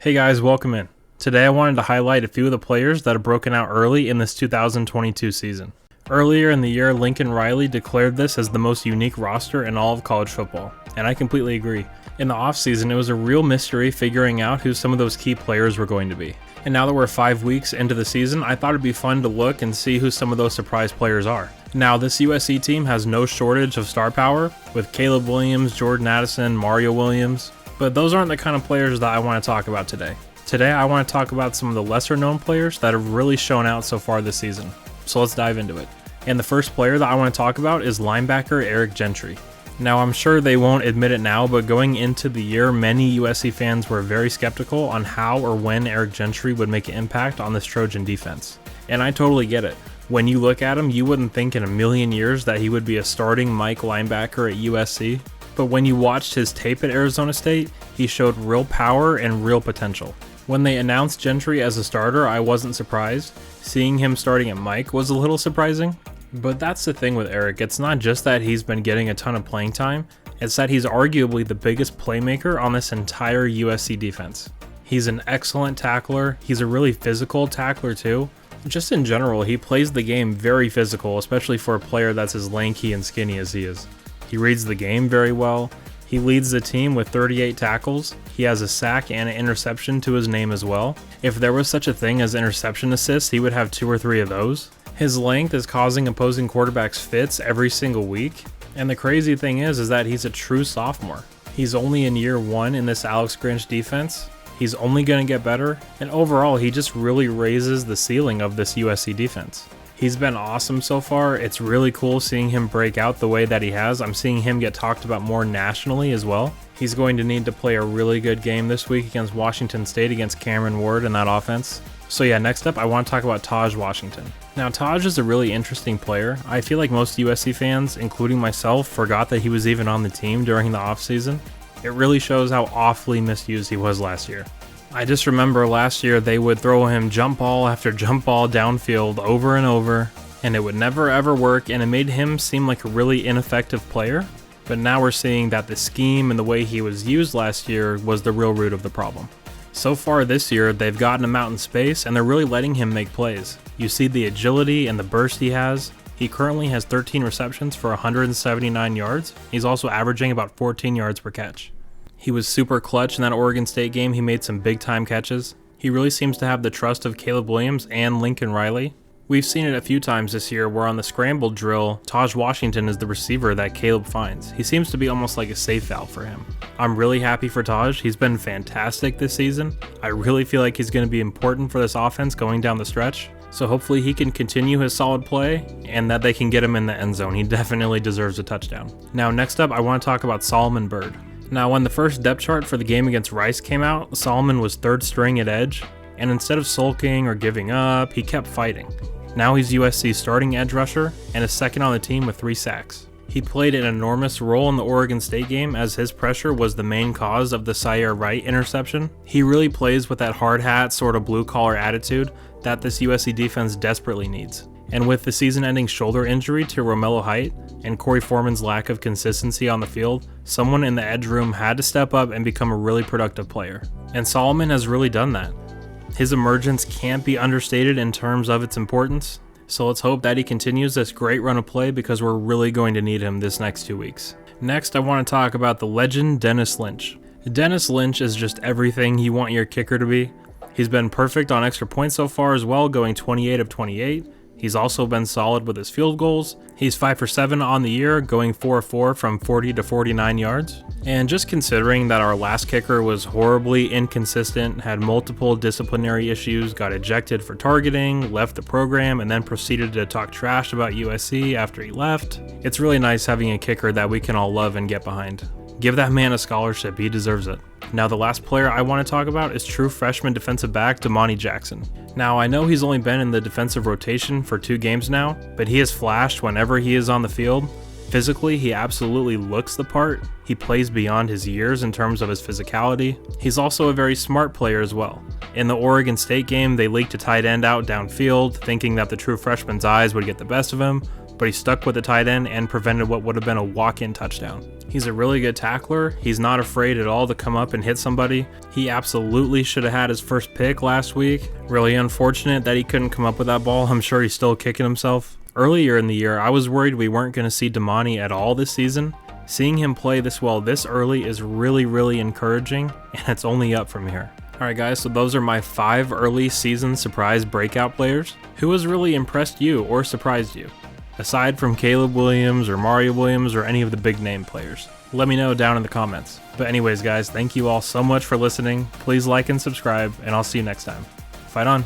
Hey guys, welcome in. Today I wanted to highlight a few of the players that have broken out early in this 2022 season. Earlier in the year, Lincoln Riley declared this as the most unique roster in all of college football, and I completely agree. In the offseason, it was a real mystery figuring out who some of those key players were going to be. And now that we're 5 weeks into the season, I thought it'd be fun to look and see who some of those surprise players are. Now, this USC team has no shortage of star power, with Caleb Williams, Jordan Addison, Mario Williams, but those aren't the kind of players that I want to talk about today. Today, I want to talk about some of the lesser known players that have really shown out so far this season. So let's dive into it. And the first player that I want to talk about is linebacker Eric Gentry. Now, I'm sure they won't admit it now, but going into the year, many USC fans were very skeptical on how or when Eric Gentry would make an impact on this Trojan defense. And I totally get it. When you look at him, you wouldn't think in a million years that he would be a starting Mike linebacker at USC. But when you watched his tape at Arizona State, he showed real power and real potential. When they announced Gentry as a starter, I wasn't surprised. Seeing him starting at Mike was a little surprising. But that's the thing with Eric, it's not just that he's been getting a ton of playing time, it's that he's arguably the biggest playmaker on this entire USC defense. He's an excellent tackler, he's a really physical tackler too. Just in general, he plays the game very physical, especially for a player that's as lanky and skinny as he is. He reads the game very well, he leads the team with 38 tackles, he has a sack and an interception to his name as well. If there was such a thing as interception assists, he would have 2 or 3 of those. His length is causing opposing quarterbacks fits every single week, and the crazy thing is that he's a true sophomore. He's only in year 1 in this Alex Grinch defense, he's only going to get better, and overall he just really raises the ceiling of this USC defense. He's been awesome so far. It's really cool seeing him break out the way that he has. I'm seeing him get talked about more nationally as well. He's going to need to play a really good game this week against Washington State against Cameron Ward in that offense. So yeah, next up I want to talk about Taj Washington. Now Taj is a really interesting player. I feel like most USC fans, including myself, forgot that he was even on the team during the offseason. It really shows how awfully misused he was last year. I just remember last year they would throw him jump ball after jump ball downfield over and over, and it would never ever work, and it made him seem like a really ineffective player. But now we're seeing that the scheme and the way he was used last year was the real root of the problem. So far this year, they've gotten him out in space and they're really letting him make plays. You see the agility and the burst he has. He currently has 13 receptions for 179 yards. He's also averaging about 14 yards per catch. He was super clutch in that Oregon State game. He made some big time catches. He really seems to have the trust of Caleb Williams and Lincoln Riley. We've seen it a few times this year where on the scramble drill, Taj Washington is the receiver that Caleb finds. He seems to be almost like a safe valve for him. I'm really happy for Taj. He's been fantastic this season. I really feel like he's going to be important for this offense going down the stretch. So hopefully he can continue his solid play and that they can get him in the end zone. He definitely deserves a touchdown. Now next up, I want to talk about Solomon Byrd. Now when the first depth chart for the game against Rice came out, Solomon was 3rd string at edge, and instead of sulking or giving up, he kept fighting. Now he's USC's starting edge rusher and is second on the team with 3 sacks. He played an enormous role in the Oregon State game as his pressure was the main cause of the Sire Wright interception. He really plays with that hard hat sort of blue collar attitude that this USC defense desperately needs. And with the season-ending shoulder injury to Romello Height and Corey Foreman's lack of consistency on the field, someone in the edge room had to step up and become a really productive player. And Solomon has really done that. His emergence can't be understated in terms of its importance, so let's hope that he continues this great run of play because we're really going to need him this next 2 weeks. Next, I want to talk about the legend Dennis Lynch. Dennis Lynch is just everything you want your kicker to be. He's been perfect on extra points so far as well, going 28 of 28. He's also been solid with his field goals. He's 5 for 7 on the year, going 4 of 4 from 40 to 49 yards. And just considering that our last kicker was horribly inconsistent, had multiple disciplinary issues, got ejected for targeting, left the program, and then proceeded to talk trash about USC after he left, it's really nice having a kicker that we can all love and get behind. Give that man a scholarship, he deserves it. Now the last player I want to talk about is true freshman defensive back Damani Jackson. Now I know he's only been in the defensive rotation for 2 games now, but he has flashed whenever he is on the field. Physically, he absolutely looks the part. He plays beyond his years in terms of his physicality. He's also a very smart player as well. In the Oregon State game, they leaked a tight end out downfield, thinking that the true freshman's eyes would get the best of him, but he stuck with the tight end and prevented what would have been a walk-in touchdown. He's a really good tackler. He's not afraid at all to come up and hit somebody. He absolutely should have had his first pick last week. Really unfortunate that he couldn't come up with that ball. I'm sure he's still kicking himself. Earlier in the year, I was worried we weren't going to see Damani at all this season. Seeing him play this well this early is really encouraging, and it's only up from here. Alright guys, so those are my 5 early season surprise breakout players. Who has really impressed you or surprised you? Aside from Caleb Williams or Mario Williams or any of the big name players. Let me know down in the comments. But anyways guys, thank you all so much for listening. Please like and subscribe, and I'll see you next time. Fight on!